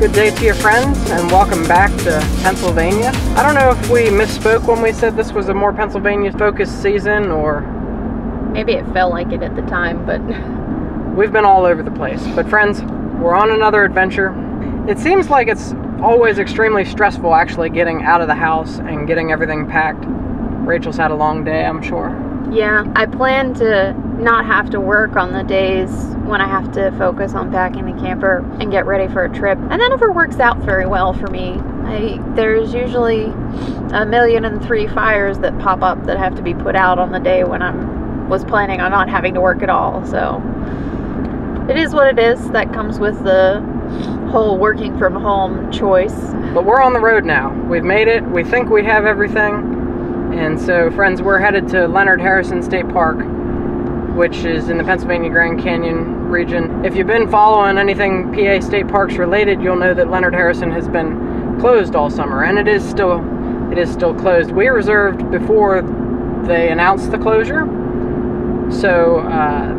Good day to you, friends, and welcome back to Pennsylvania. I don't know if we misspoke when we said this was a more Pennsylvania-focused season, or maybe it felt like it at the time, but we've been all over the place. But friends, we're on another adventure. It seems like it's always extremely stressful actually getting out of the house and getting everything packed. Rachel's had a long day, I'm sure. Yeah, I plan to not have to work on the days when I have to focus on packing the camper and get ready for a trip. And that never works out very well for me. There's usually 1,000,003 fires that pop up that have to be put out on the day when I was planning on not having to work at all. So it is what it is. That comes with the whole working from home choice. But we're on the road now. We've made it. We think we have everything. And so, friends, we're headed to Leonard Harrison State Park, which is in the Pennsylvania Grand Canyon region. If you've been following anything PA State Parks related, you'll know that Leonard Harrison has been closed all summer, and it is still closed. We reserved before they announced the closure, so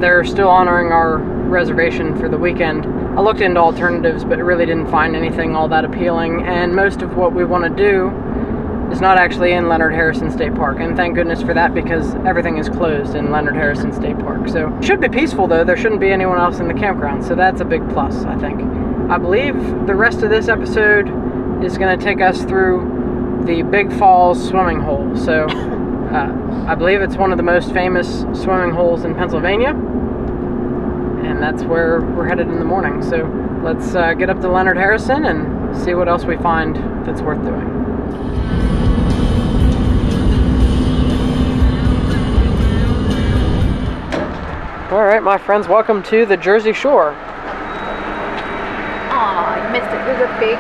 they're still honoring our reservation for the weekend. I looked into alternatives, but really didn't find anything all that appealing, and most of what we want to do is not actually in Leonard Harrison State Park, and thank goodness for that, because everything is closed in Leonard Harrison State Park. So it should be peaceful, though. There shouldn't be anyone else in the campground, so that's a big plus, I think. I believe the rest of this episode is going to take us through the Big Falls swimming hole. So I believe it's one of the most famous swimming holes in Pennsylvania, and that's where we're headed in the morning. So let's get up to Leonard Harrison and see what else we find that's worth doing. Alright, my friends, welcome to the Jersey Shore. Aw, you missed it. There's a big,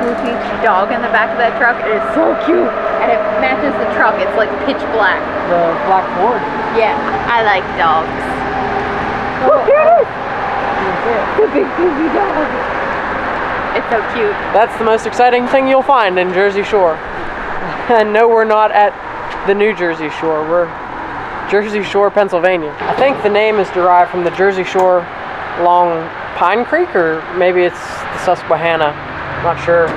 goofy dog in the back of that truck. It is so cute. And it matches the truck. It's like pitch black. The black Ford? Yeah, I like dogs. Oh, here it is! The big, goofy dog. It's so cute. That's the most exciting thing you'll find in Jersey Shore. And no, we're not at the New Jersey Shore. We're Jersey Shore, Pennsylvania. I think the name is derived from the Jersey Shore along Pine Creek, or maybe it's the Susquehanna. I'm not sure.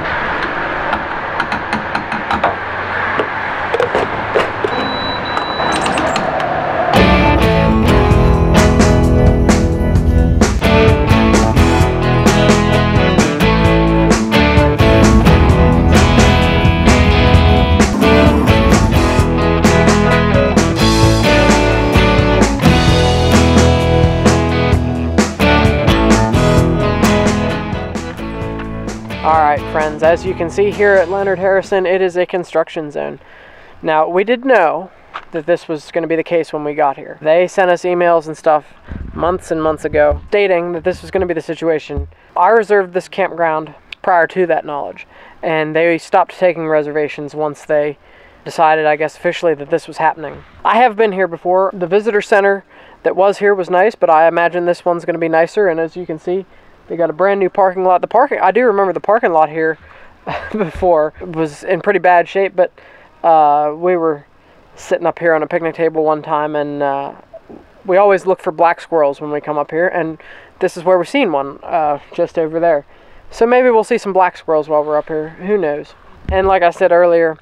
Alright, friends, as you can see here at Leonard Harrison, it is a construction zone. Now, we did know that this was going to be the case when we got here. They sent us emails and stuff months and months ago stating that this was going to be the situation. I reserved this campground prior to that knowledge, and they stopped taking reservations once they decided, I guess, officially that this was happening. I have been here before. The visitor center that was here was nice, but I imagine this one's going to be nicer, and as you can see, they got a brand new parking lot. I do remember the parking lot here before was in pretty bad shape, but we were sitting up here on a picnic table one time, and we always look for black squirrels when we come up here, and this is where we've seen one, just over there. So maybe we'll see some black squirrels while we're up here. Who knows? And like I said earlier,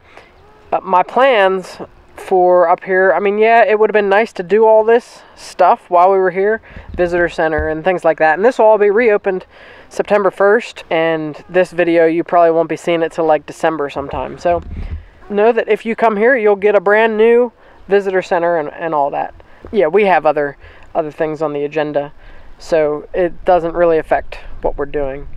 my plans for up here, I mean, yeah, it would have been nice to do all this stuff while we were here, visitor center and things like that, and this will all be reopened September 1st, and this video you probably won't be seeing it till like December sometime. So know that if you come here, you'll get a brand new visitor center and all that. Yeah, we have other things on the agenda, so it doesn't really affect what we're doing.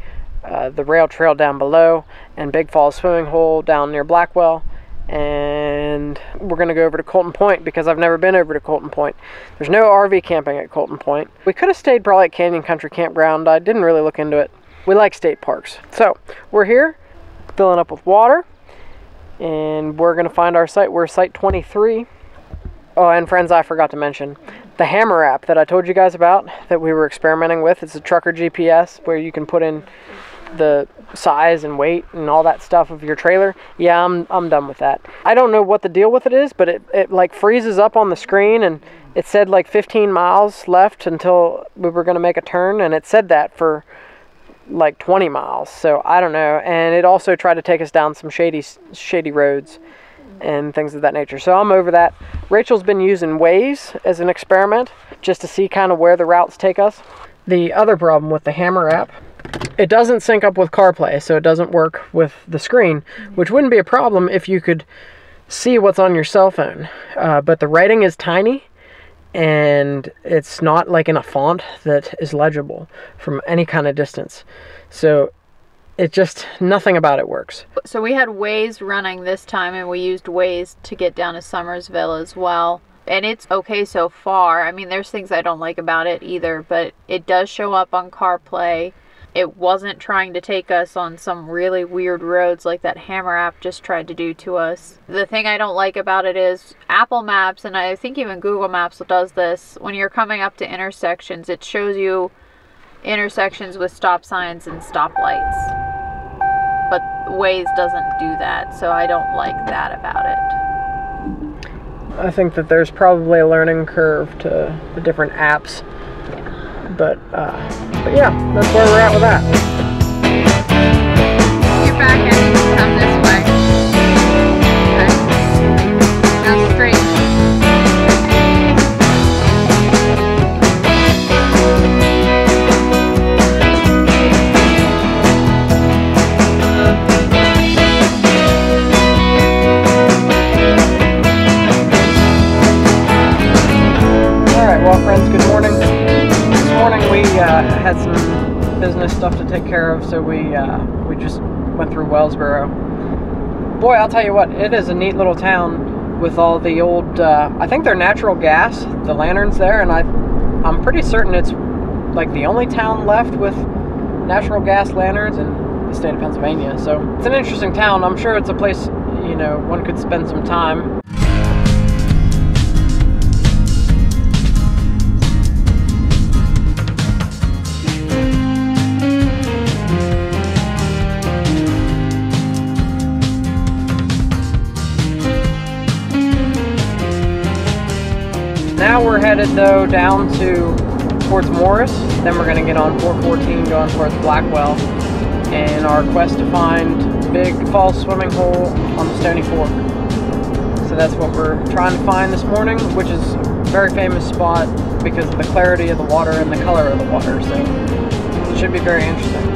The rail trail down below, and Big Falls swimming hole down near Blackwell, and we're going to go over to Colton Point because I've never been over to Colton Point. There's no RV camping at Colton Point. We could have stayed probably at Canyon Country Campground. I didn't really look into it. We like state parks. So we're here filling up with water, and we're going to find our site. We're site 23. Oh, and friends, I forgot to mention the Hammer app that I told you guys about that we were experimenting with. It's a trucker GPS where you can put in the size and weight and all that stuff of your trailer. Yeah, I'm done with that. I don't know what the deal with it is, but it like freezes up on the screen, and it said like 15 miles left until we were going to make a turn, and it said that for like 20 miles. So I don't know. And it also tried to take us down some shady roads and things of that nature. So I'm over that. Rachel's been using Waze as an experiment just to see kind of where the routes take us. The other problem with the Hammer app, it doesn't sync up with CarPlay, so it doesn't work with the screen, which wouldn't be a problem if you could see what's on your cell phone. But the writing is tiny, and it's not like in a font that is legible from any kind of distance. So it just, nothing about it works. So we had Waze running this time, and we used Waze to get down to Summersville as well. And it's okay so far. I mean, there's things I don't like about it either, but it does show up on CarPlay. It wasn't trying to take us on some really weird roads like that Hammer app just tried to do to us. The thing I don't like about it is Apple Maps, and I think even Google Maps does this, when you're coming up to intersections, it shows you intersections with stop signs and stoplights. But Waze doesn't do that, so I don't like that about it. I think that there's probably a learning curve to the different apps. But yeah, that's where we're at with that. You're back and you can come this way. Okay. Now straight. Alright, well friends, good morning. We had some business stuff to take care of, so we just went through Wellsboro. Boy, I'll tell you what, it is a neat little town with all the old, I think they're natural gas, the lanterns there, and I'm pretty certain it's like the only town left with natural gas lanterns in the state of Pennsylvania. So it's an interesting town. I'm sure it's a place, you know, one could spend some time. Now we're headed though down towards Morris, then we're going to get on 414 going towards Blackwell in our quest to find big fall swimming hole on the Stony Fork. So that's what we're trying to find this morning, which is a very famous spot because of the clarity of the water and the color of the water, so it should be very interesting.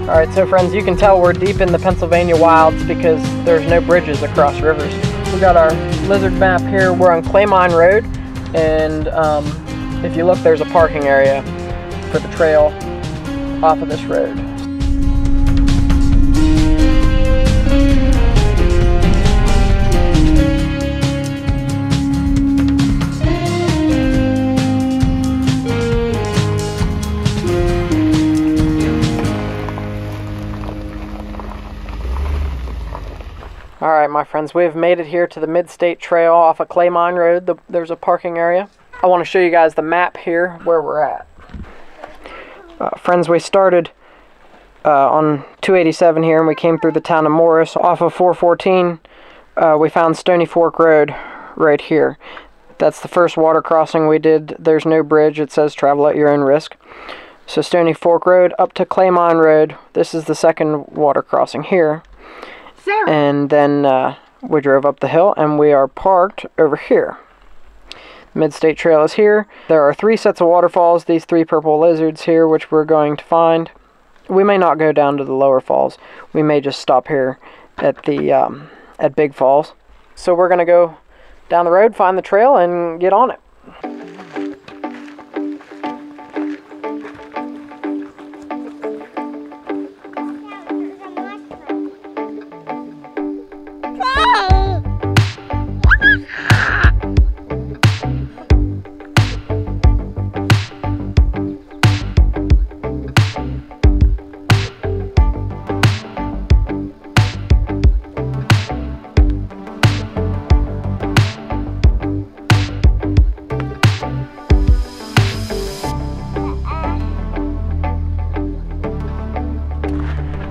Alright, so friends, you can tell we're deep in the Pennsylvania wilds because there's no bridges across rivers. We got our lizard map here. We're on Claymine Road, and if you look, there's a parking area for the trail off of this road. Alright my friends, we've made it here to the Mid-State Trail off of Claymine Road. There's a parking area. I want to show you guys the map here where we're at. Friends, we started on 287 here and we came through the town of Morris. Off of 414 we found Stony Fork Road right here. That's the first water crossing we did. There's no bridge. It says travel at your own risk. So Stony Fork Road up to Claymine Road. This is the second water crossing here. And then we drove up the hill and we are parked over here. Mid-State Trail is here. There are 3 sets of waterfalls, these 3 purple lizards here, which we're going to find. We may not go down to the lower falls. We may just stop here at the at Big Falls. So we're going to go down the road, find the trail, and get on it.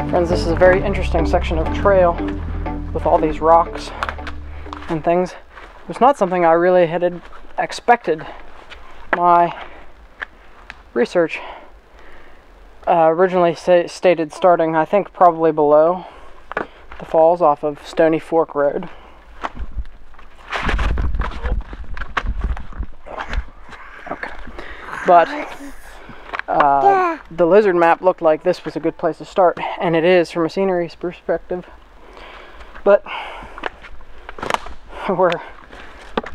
Friends, this is a very interesting section of trail with all these rocks and things. It was not something I really had expected. My research originally stated starting, I think, probably below the falls off of Stony Fork Road. Okay. But the lizard map looked like this was a good place to start, and it is from a scenery perspective. But we're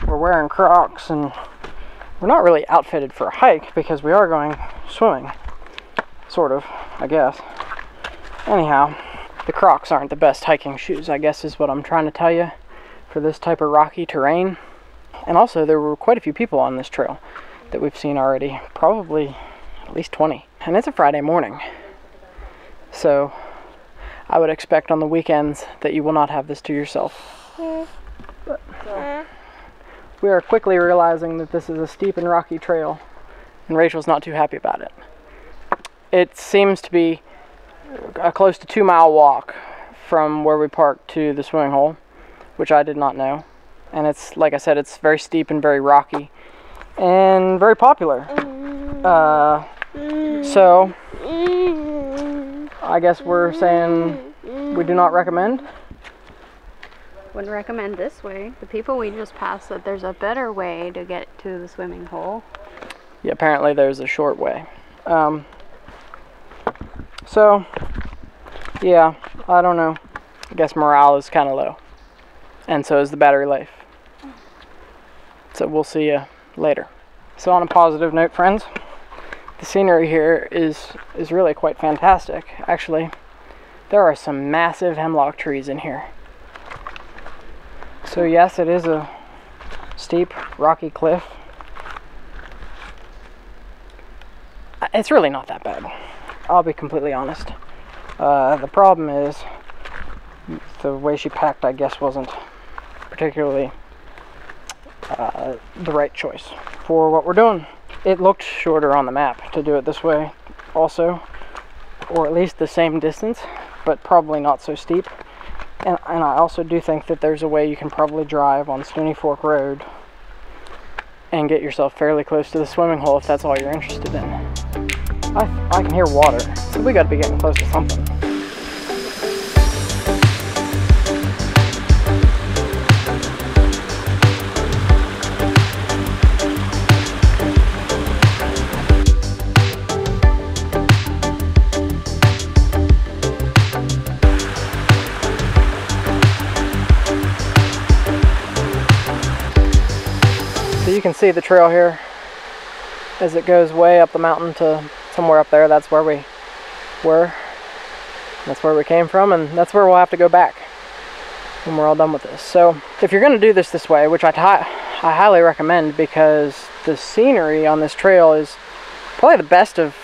wearing Crocs, and we're not really outfitted for a hike because we are going swimming. Sort of, I guess. Anyhow, the Crocs aren't the best hiking shoes, I guess is what I'm trying to tell you, for this type of rocky terrain. And also, there were quite a few people on this trail that we've seen already, probably at least 20. And it's a Friday morning, so I would expect on the weekends that you will not have this to yourself. But, so, we are quickly realizing that this is a steep and rocky trail, and Rachel's not too happy about it. It seems to be a close to 2-mile walk from where we parked to the swimming hole, which I did not know. And it's, like I said, it's very steep and very rocky and very popular. So I guess we're saying we do not recommend. Wouldn't recommend this way. The people we just passed said there's a better way to get to the swimming hole. Yeah, apparently there's a short way. So, yeah, I don't know. I guess morale is kind of low. And so is the battery life. So we'll see you later. So on a positive note, friends, the scenery here is really quite fantastic. Actually, there are some massive hemlock trees in here. So yes, it is a steep, rocky cliff. It's really not that bad. I'll be completely honest. The problem is the way she packed, I guess, wasn't particularly the right choice for what we're doing. It looked shorter on the map to do it this way also, or at least the same distance, but probably not so steep. And I also do think that there's a way you can probably drive on Stony Fork Road and get yourself fairly close to the swimming hole if that's all you're interested in. I can hear water, so we gotta be getting close to something. So you can see the trail here as it goes way up the mountain to somewhere up there. That's where we were. That's where we came from, and that's where we'll have to go back when we're all done with this. So if you're going to do this way, which I highly recommend, because the scenery on this trail is probably the best of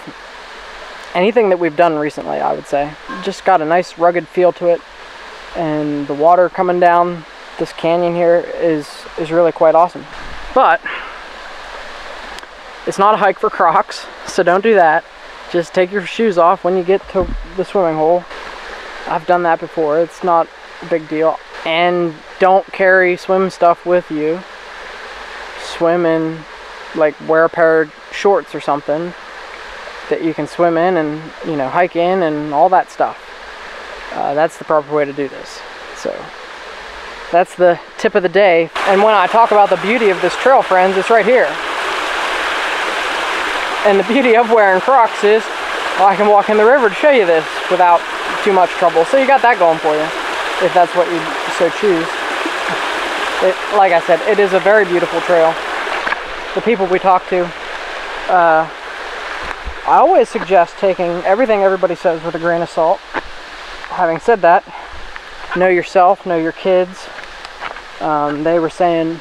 anything that we've done recently, I would say. Just got a nice rugged feel to it, and the water coming down this canyon here is really quite awesome. But it's not a hike for Crocs, so don't do that. Just take your shoes off when you get to the swimming hole. I've done that before. It's not a big deal. And don't carry swim stuff with you. Swim in, like, wear a pair of shorts or something that you can swim in and, you know, hike in and all that stuff. That's the proper way to do this. So that's the tip of the day. And when I talk about the beauty of this trail, friends, it's right here. And the beauty of wearing Crocs is, well, I can walk in the river to show you this without too much trouble. So you got that going for you, if that's what you so choose. Like I said, it is a very beautiful trail. The people we talk to, I always suggest taking everything everybody says with a grain of salt. Having said that, know yourself, know your kids. They were saying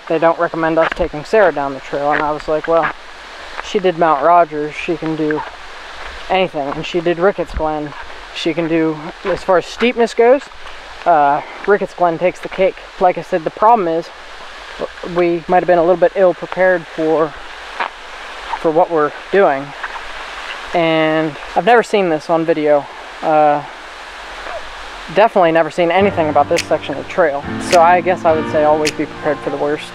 they don't recommend us taking Sarah down the trail, and I was like, well, she did Mount Rogers, she can do anything, and she did Ricketts Glen. She can do, as far as steepness goes, Ricketts Glen takes the cake. Like I said, the problem is we might have been a little bit ill prepared for what we're doing, and I've never seen this on video. definitely never seen anything about this section of the trail. So I guess I would say always be prepared for the worst.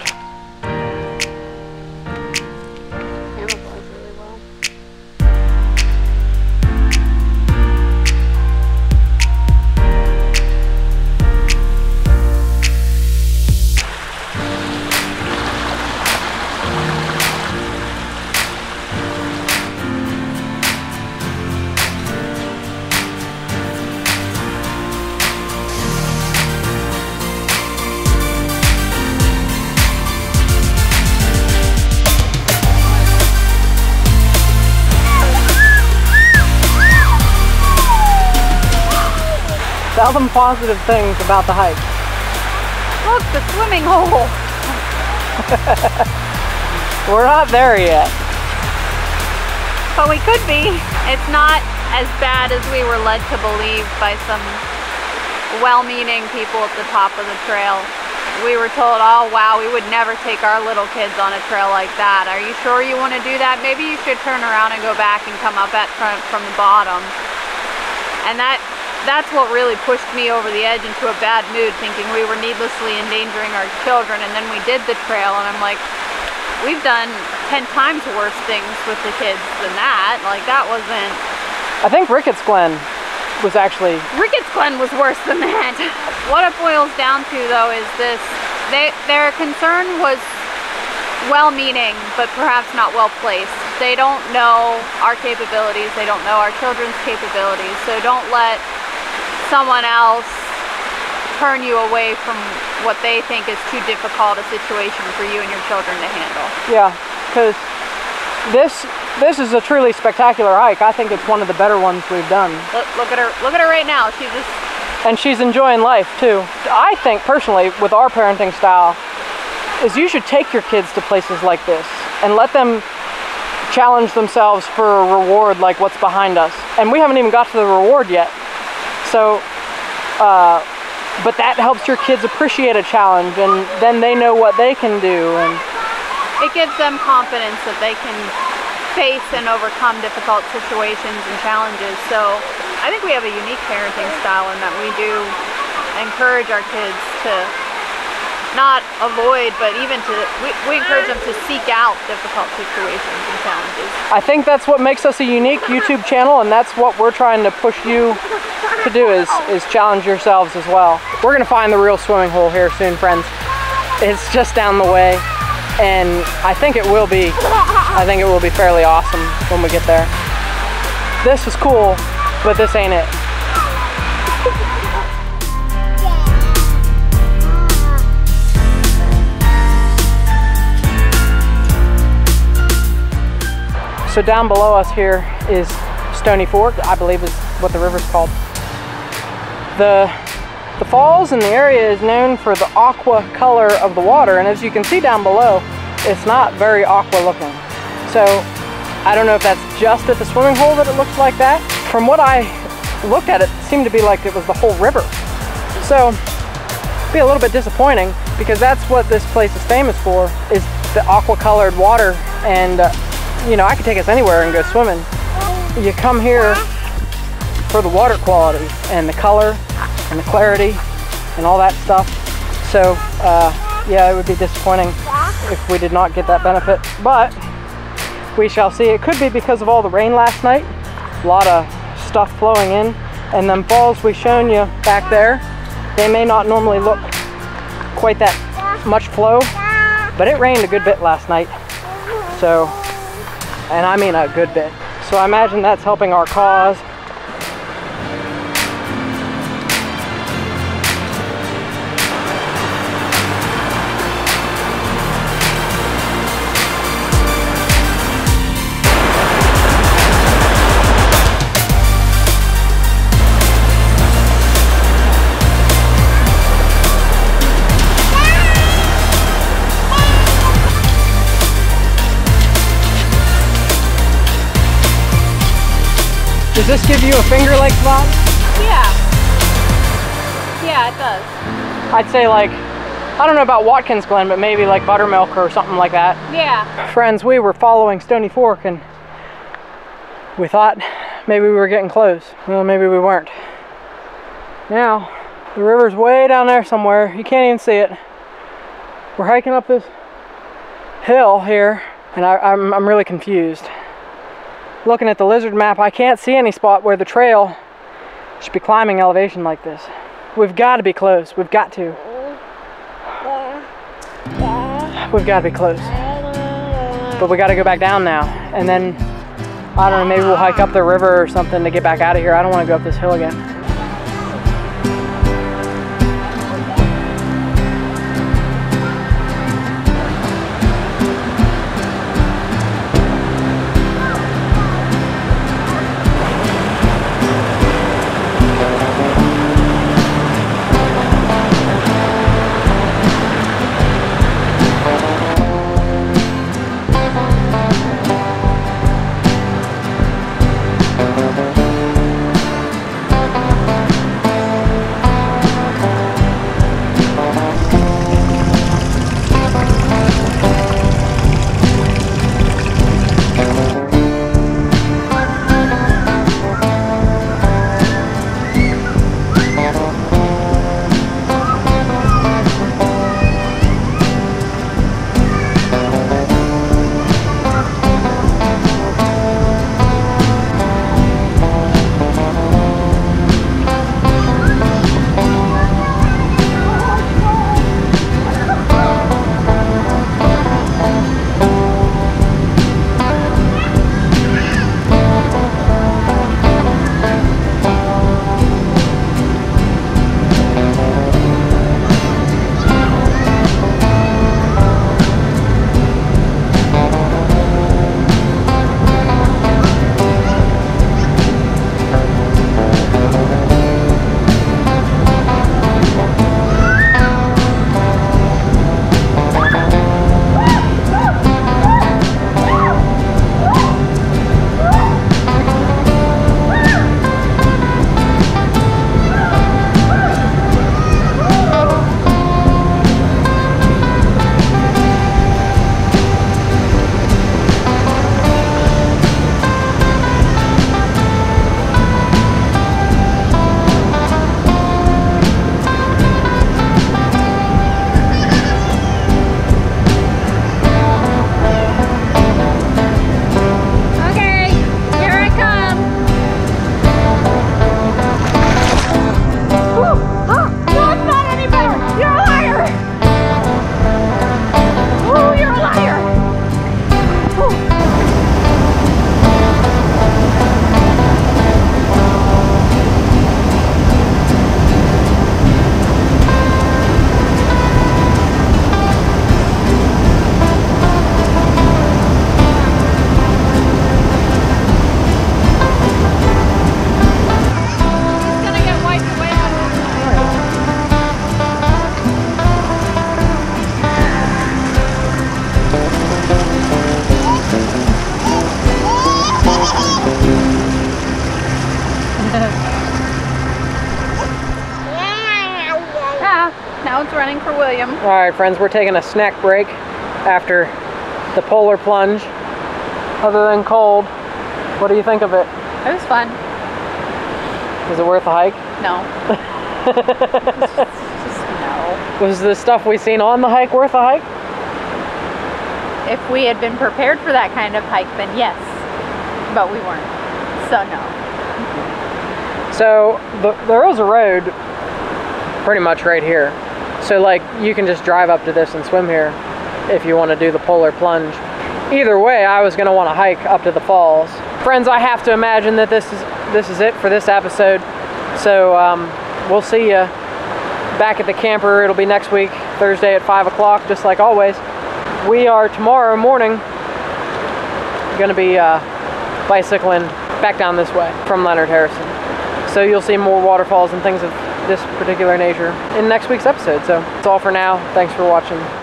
Tell them positive things about the hike. Look, the swimming hole. We're not there yet. But we could be. It's not as bad as we were led to believe by some well-meaning people at the top of the trail. We were told, oh wow, we would never take our little kids on a trail like that. Are you sure you want to do that? Maybe you should turn around and go back and come up at front from the bottom. And that's what really pushed me over the edge into a bad mood, thinking we were needlessly endangering our children. And then we did the trail, and I'm like, we've done 10 times worse things with the kids than that. Like, that wasn't... I think Ricketts Glen was actually... Ricketts Glen was worse than that. What it boils down to, though, is this. Their concern was well-meaning, but perhaps not well-placed. They don't know our capabilities. They don't know our children's capabilities. So don't let someone else turn you away from what they think is too difficult a situation for you and your children to handle. Yeah, because this is a truly spectacular hike. I think it's one of the better ones we've done. Look at her right now. And she's enjoying life too. I think personally, with our parenting style, is you should take your kids to places like this and let them challenge themselves for a reward like what's behind us. And we haven't even got to the reward yet. So, but that helps your kids appreciate a challenge, and then they know what they can do. And it gives them confidence that they can face and overcome difficult situations and challenges. So I think we have a unique parenting style in that we do encourage our kids to not avoid, but even to, we encourage them to seek out difficult situations and challenges. I think that's what makes us a unique YouTube channel, and that's what we're trying to push you to do, is challenge yourselves as well. We're gonna find the real swimming hole here soon, friends. It's just down the way, and I think it will be fairly awesome when we get there. This was cool, but this ain't it. So down below us here is Stony Fork, I believe is what the river's called. The falls in the area is known for the aqua color of the water, and as you can see down below, it's not very aqua looking. So I don't know if that's just at the swimming hole that it looks like that. From what I looked at, it seemed to be like it was the whole river. So it'd be a little bit disappointing, because that's what this place is famous for, is the aqua colored water. And you know, I could take us anywhere and go swimming. You come here for the water quality and the color and the clarity and all that stuff. So yeah, it would be disappointing if we did not get that benefit, but we shall see. It could be because of all the rain last night, a lot of stuff flowing in, and them falls we shown you back there, they may not normally look quite that much flow, but it rained a good bit last night. So, and I mean a good bit. So I imagine that's helping our cause. Does this give you a Finger Lakes vibe? Yeah. Yeah, it does. I'd say, like, I don't know about Watkins Glen, but maybe like Buttermilk or something like that. Yeah. Friends, we were following Stony Fork and we thought maybe we were getting close. Well, maybe we weren't. Now, the river's way down there somewhere. You can't even see it. We're hiking up this hill here, and I'm really confused. Looking at the lizard map, I can't see any spot where the trail should be climbing elevation like this. We've got to be close. We've got to. We've got to be close. But we got to go back down now. And then, I don't know, maybe we'll hike up the river or something to get back out of here. I don't want to go up this hill again. Now it's running for William. All right, friends, we're taking a snack break after the polar plunge. Other than cold, what do you think of it? It was fun. Was it worth the hike? No. No. Was the stuff we seen on the hike worth the hike? If we had been prepared for that kind of hike, then yes. But we weren't. So no. So there is a road pretty much right here. So like you can just drive up to this and swim here if you want to do the polar plunge. Either way, I was going to want to hike up to the falls. Friends, I have to imagine that this is it for this episode. So we'll see you back at the camper. It'll be next week, Thursday at 5 o'clock, just like always. We are tomorrow morning going to be bicycling back down this way from Leonard Harrison. So you'll see more waterfalls and things of this particular nature in next week's episode. So that's all for now. Thanks for watching.